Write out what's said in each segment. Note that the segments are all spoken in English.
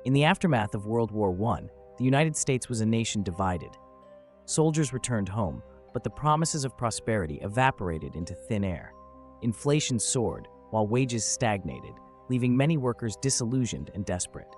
In the aftermath of World War I, the United States was a nation divided. Soldiers returned home, but the promises of prosperity evaporated into thin air. Inflation soared, while wages stagnated, leaving many workers disillusioned and desperate.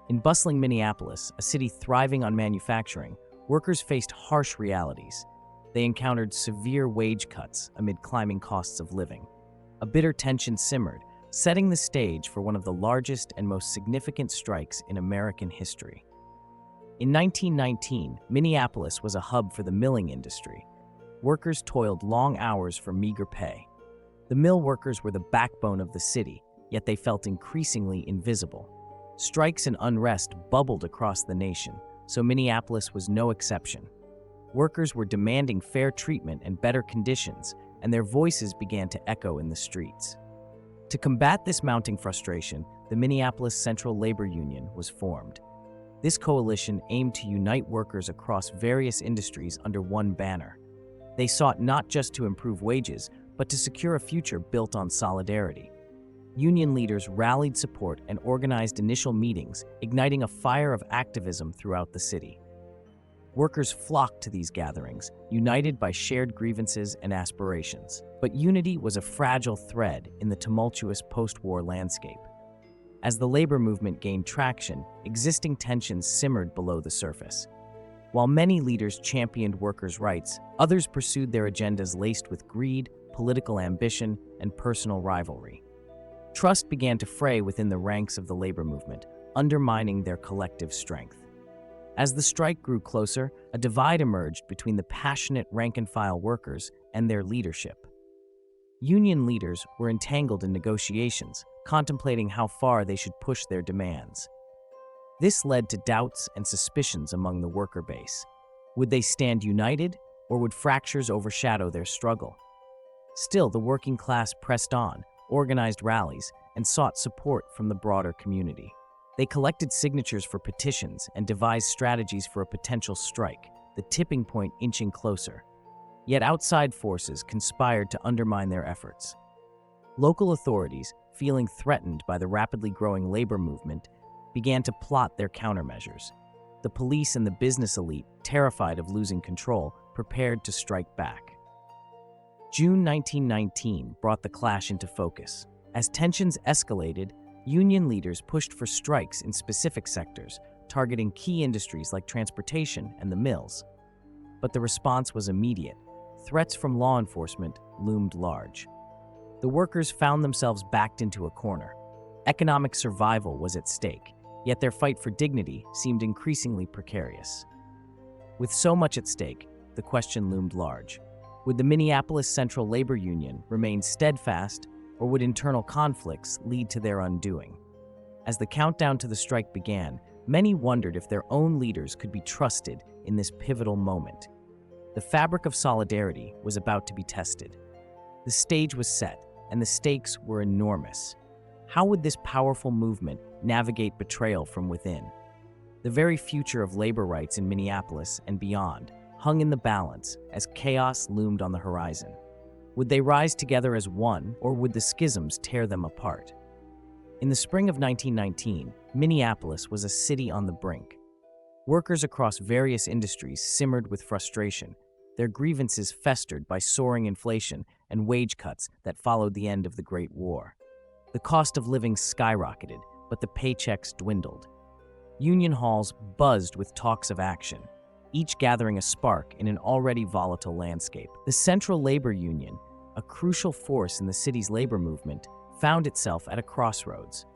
In bustling Minneapolis, a city thriving on manufacturing, workers faced harsh realities. They encountered severe wage cuts amid climbing costs of living. A bitter tension simmered, setting the stage for one of the largest and most significant strikes in American history. In 1919, Minneapolis was a hub for the milling industry. Workers toiled long hours for meager pay. The mill workers were the backbone of the city, yet they felt increasingly invisible. Strikes and unrest bubbled across the nation, so Minneapolis was no exception. Workers were demanding fair treatment and better conditions, and their voices began to echo in the streets. To combat this mounting frustration, the Minneapolis Central Labor Union was formed. This coalition aimed to unite workers across various industries under one banner. They sought not just to improve wages, but to secure a future built on solidarity. Union leaders rallied support and organized initial meetings, igniting a fire of activism throughout the city. Workers flocked to these gatherings, united by shared grievances and aspirations. But unity was a fragile thread in the tumultuous post-war landscape. As the labor movement gained traction, existing tensions simmered below the surface. While many leaders championed workers' rights, others pursued their agendas laced with greed, political ambition, and personal rivalry. Trust began to fray within the ranks of the labor movement, undermining their collective strength. As the strike grew closer, a divide emerged between the passionate rank-and-file workers and their leadership. Union leaders were entangled in negotiations, contemplating how far they should push their demands. This led to doubts and suspicions among the worker base. Would they stand united, or would fractures overshadow their struggle? Still, the working class pressed on, organized rallies, and sought support from the broader community. They collected signatures for petitions and devised strategies for a potential strike, the tipping point inching closer. Yet outside forces conspired to undermine their efforts. Local authorities, feeling threatened by the rapidly growing labor movement, began to plot their countermeasures. The police and the business elite, terrified of losing control, prepared to strike back. June 1919 brought the clash into focus. As tensions escalated, union leaders pushed for strikes in specific sectors, targeting key industries like transportation and the mills. But the response was immediate. Threats from law enforcement loomed large. The workers found themselves backed into a corner. Economic survival was at stake, yet their fight for dignity seemed increasingly precarious. With so much at stake, the question loomed large. Would the Minneapolis Central Labor Union remain steadfast, or would internal conflicts lead to their undoing? As the countdown to the strike began, many wondered if their own leaders could be trusted in this pivotal moment. The fabric of solidarity was about to be tested. The stage was set, and the stakes were enormous. How would this powerful movement navigate betrayal from within? The very future of labor rights in Minneapolis and beyond hung in the balance as chaos loomed on the horizon. Would they rise together as one, or would the schisms tear them apart? In the spring of 1919, Minneapolis was a city on the brink. Workers across various industries simmered with frustration, their grievances festered by soaring inflation and wage cuts that followed the end of the Great War. The cost of living skyrocketed, but the paychecks dwindled. Union halls buzzed with talks of action, each gathering a spark in an already volatile landscape. The Central Labor Union, a crucial force in the city's labor movement, found itself at a crossroads.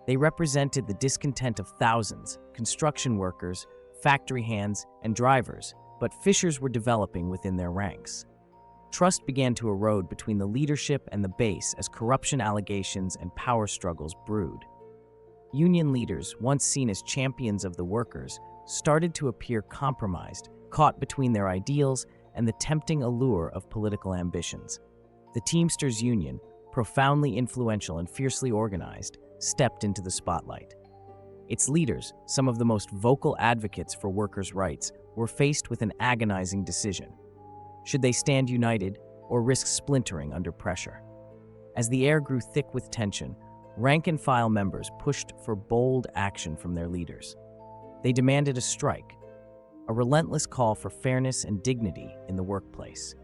They represented the discontent of thousands, construction workers, factory hands, and drivers, but fissures were developing within their ranks. Trust began to erode between the leadership and the base as corruption allegations and power struggles brewed. Union leaders, once seen as champions of the workers, started to appear compromised, caught between their ideals and the tempting allure of political ambitions. The Teamsters Union, profoundly influential and fiercely organized, stepped into the spotlight. Its leaders, some of the most vocal advocates for workers' rights, were faced with an agonizing decision. Should they stand united or risk splintering under pressure? As the air grew thick with tension, rank-and-file members pushed for bold action from their leaders. They demanded a strike, a relentless call for fairness and dignity in the workplace.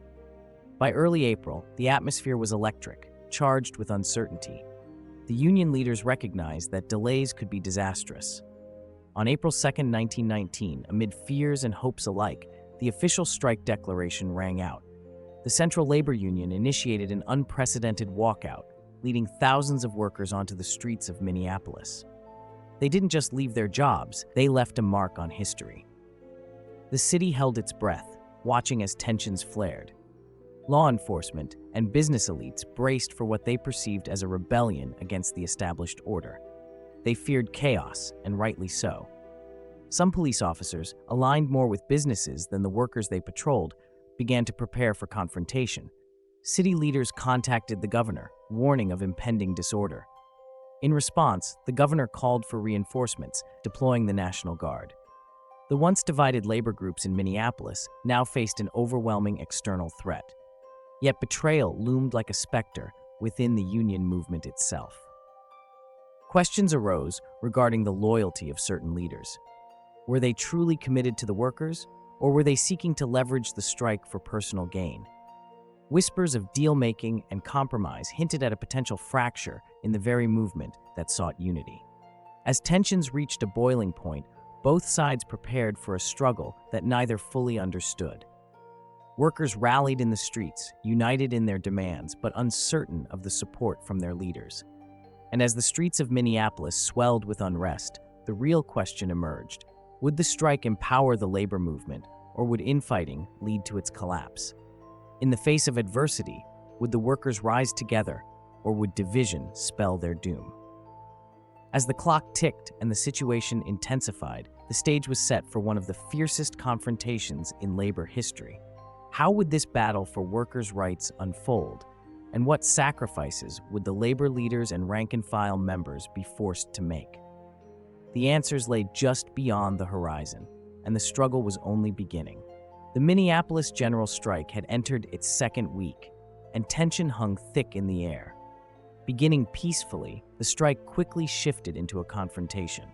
By early April, the atmosphere was electric, charged with uncertainty. The union leaders recognized that delays could be disastrous. On April 2, 1919, amid fears and hopes alike, the official strike declaration rang out. The Central Labor Union initiated an unprecedented walkout, leading thousands of workers onto the streets of Minneapolis. They didn't just leave their jobs, they left a mark on history. The city held its breath, watching as tensions flared. Law enforcement and business elites braced for what they perceived as a rebellion against the established order. They feared chaos, and rightly so. Some police officers, aligned more with businesses than the workers they patrolled, began to prepare for confrontation. City leaders contacted the governor, warning of impending disorder. In response, the governor called for reinforcements, deploying the National Guard. The once divided labor groups in Minneapolis now faced an overwhelming external threat. Yet betrayal loomed like a specter within the union movement itself. Questions arose regarding the loyalty of certain leaders. Were they truly committed to the workers, or were they seeking to leverage the strike for personal gain? Whispers of deal-making and compromise hinted at a potential fracture in the very movement that sought unity. As tensions reached a boiling point, both sides prepared for a struggle that neither fully understood. Workers rallied in the streets, united in their demands, but uncertain of the support from their leaders. And as the streets of Minneapolis swelled with unrest, the real question emerged. Would the strike empower the labor movement, or would infighting lead to its collapse? In the face of adversity, would the workers rise together, or would division spell their doom? As the clock ticked and the situation intensified, the stage was set for one of the fiercest confrontations in labor history. How would this battle for workers' rights unfold, and what sacrifices would the labor leaders and rank-and-file members be forced to make? The answers lay just beyond the horizon, and the struggle was only beginning. The Minneapolis General Strike had entered its second week, and tension hung thick in the air. Beginning peacefully, the strike quickly shifted into a confrontation.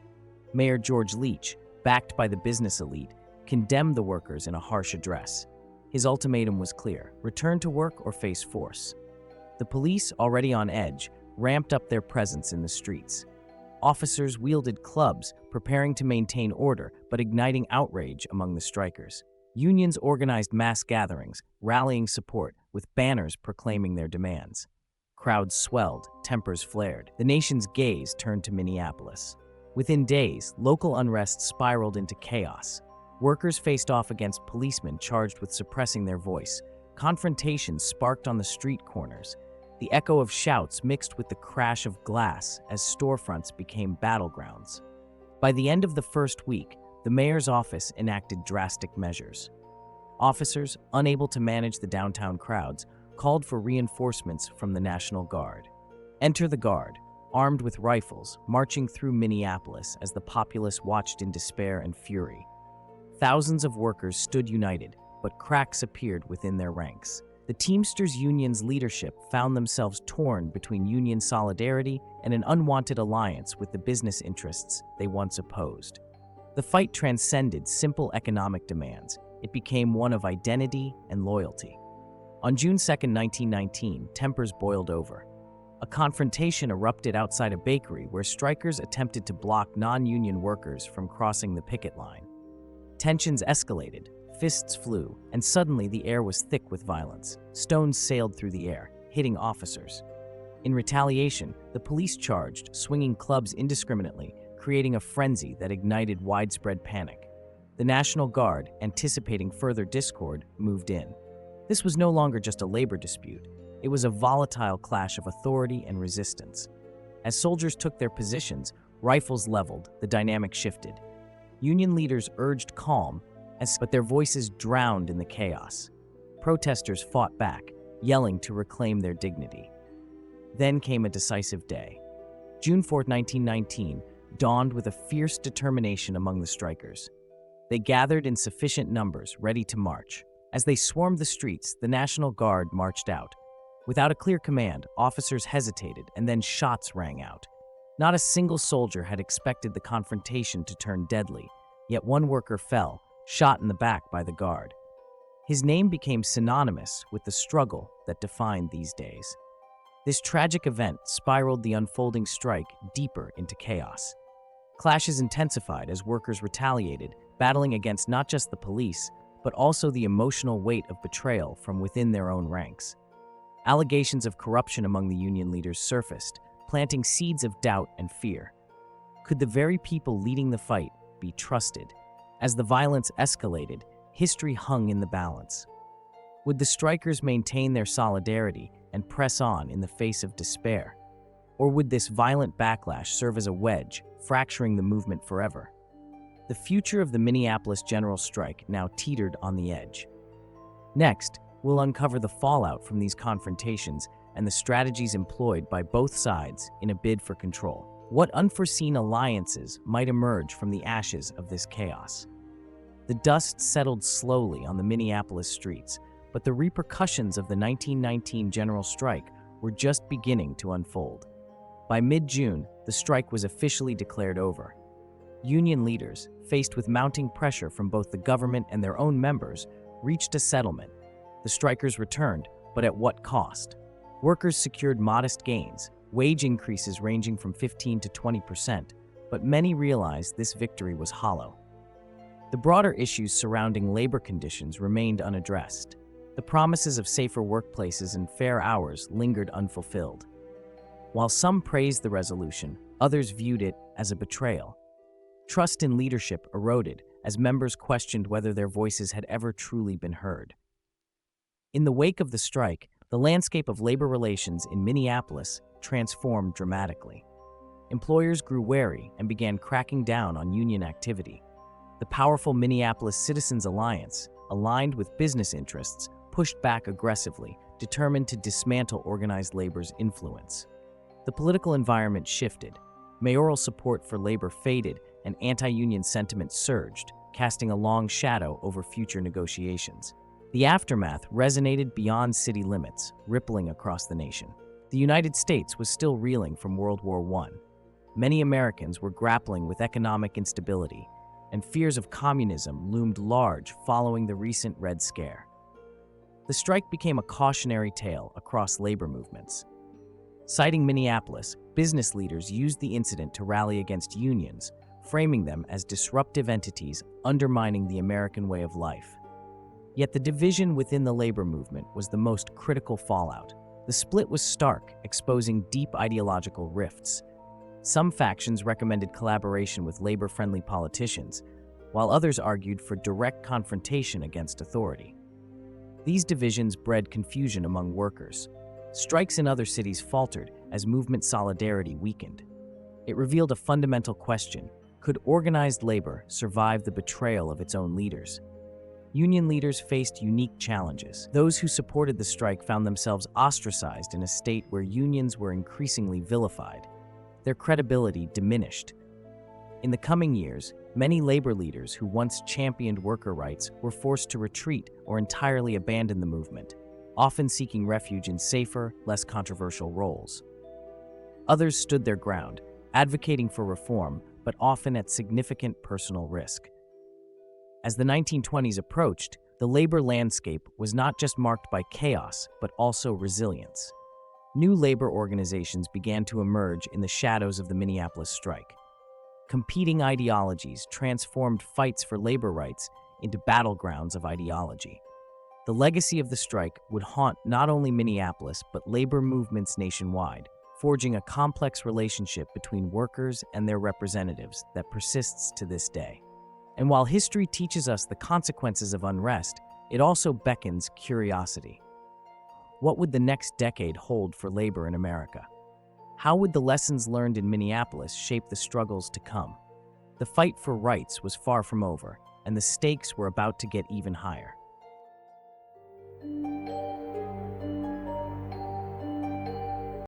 Mayor George Leach, backed by the business elite, condemned the workers in a harsh address. His ultimatum was clear: return to work or face force. The police, already on edge, ramped up their presence in the streets. Officers wielded clubs, preparing to maintain order, but igniting outrage among the strikers. Unions organized mass gatherings, rallying support, with banners proclaiming their demands. Crowds swelled, tempers flared. The nation's gaze turned to Minneapolis. Within days, local unrest spiraled into chaos. Workers faced off against policemen charged with suppressing their voice. Confrontations sparked on the street corners. The echo of shouts mixed with the crash of glass as storefronts became battlegrounds. By the end of the first week, the mayor's office enacted drastic measures. Officers, unable to manage the downtown crowds, called for reinforcements from the National Guard. Enter the Guard, armed with rifles, marching through Minneapolis as the populace watched in despair and fury. Thousands of workers stood united, but cracks appeared within their ranks. The Teamsters Union's leadership found themselves torn between union solidarity and an unwanted alliance with the business interests they once opposed. The fight transcended simple economic demands. It became one of identity and loyalty. On June 2, 1919, tempers boiled over. A confrontation erupted outside a bakery where strikers attempted to block non-union workers from crossing the picket line. Tensions escalated, fists flew, and suddenly the air was thick with violence. Stones sailed through the air, hitting officers. In retaliation, the police charged, swinging clubs indiscriminately, creating a frenzy that ignited widespread panic. The National Guard, anticipating further discord, moved in. This was no longer just a labor dispute. It was a volatile clash of authority and resistance. As soldiers took their positions, rifles leveled, the dynamic shifted. Union leaders urged calm, but their voices drowned in the chaos. Protesters fought back, yelling to reclaim their dignity. Then came a decisive day. June 4, 1919, dawned with a fierce determination among the strikers. They gathered in sufficient numbers, ready to march. As they swarmed the streets, the National Guard marched out. Without a clear command, officers hesitated and then shots rang out. Not a single soldier had expected the confrontation to turn deadly, yet one worker fell, shot in the back by the guard. His name became synonymous with the struggle that defined these days. This tragic event spiraled the unfolding strike deeper into chaos. Clashes intensified as workers retaliated, battling against not just the police, but also the emotional weight of betrayal from within their own ranks. Allegations of corruption among the union leaders surfaced, planting seeds of doubt and fear. Could the very people leading the fight be trusted? As the violence escalated, history hung in the balance. Would the strikers maintain their solidarity and press on in the face of despair? Or would this violent backlash serve as a wedge, fracturing the movement forever? The future of the Minneapolis General Strike now teetered on the edge. Next, we'll uncover the fallout from these confrontations and the strategies employed by both sides in a bid for control. What unforeseen alliances might emerge from the ashes of this chaos? The dust settled slowly on the Minneapolis streets, but the repercussions of the 1919 General Strike were just beginning to unfold. By mid-June, the strike was officially declared over. Union leaders, faced with mounting pressure from both the government and their own members, reached a settlement. The strikers returned, but at what cost? Workers secured modest gains, wage increases ranging from 15 to 20%, but many realized this victory was hollow. The broader issues surrounding labor conditions remained unaddressed. The promises of safer workplaces and fair hours lingered unfulfilled. While some praised the resolution, others viewed it as a betrayal. Trust in leadership eroded as members questioned whether their voices had ever truly been heard. In the wake of the strike, the landscape of labor relations in Minneapolis transformed dramatically. Employers grew wary and began cracking down on union activity. The powerful Minneapolis Citizens Alliance, aligned with business interests, pushed back aggressively, determined to dismantle organized labor's influence. The political environment shifted. Mayoral support for labor faded and anti-union sentiment surged, casting a long shadow over future negotiations. The aftermath resonated beyond city limits, rippling across the nation. The United States was still reeling from World War I. Many Americans were grappling with economic instability, and fears of communism loomed large following the recent Red Scare. The strike became a cautionary tale across labor movements. Citing Minneapolis, business leaders used the incident to rally against unions, framing them as disruptive entities undermining the American way of life. Yet the division within the labor movement was the most critical fallout. The split was stark, exposing deep ideological rifts. Some factions recommended collaboration with labor-friendly politicians, while others argued for direct confrontation against authority. These divisions bred confusion among workers. Strikes in other cities faltered as movement solidarity weakened. It revealed a fundamental question: could organized labor survive the betrayal of its own leaders? Union leaders faced unique challenges. Those who supported the strike found themselves ostracized in a state where unions were increasingly vilified. Their credibility diminished. In the coming years, many labor leaders who once championed worker rights were forced to retreat or entirely abandon the movement, often seeking refuge in safer, less controversial roles. Others stood their ground, advocating for reform, but often at significant personal risk. As the 1920s approached, the labor landscape was not just marked by chaos, but also resilience. New labor organizations began to emerge in the shadows of the Minneapolis strike. Competing ideologies transformed fights for labor rights into battlegrounds of ideology. The legacy of the strike would haunt not only Minneapolis, but labor movements nationwide, forging a complex relationship between workers and their representatives that persists to this day. And while history teaches us the consequences of unrest, it also beckons curiosity. What would the next decade hold for labor in America? How would the lessons learned in Minneapolis shape the struggles to come? The fight for rights was far from over, and the stakes were about to get even higher.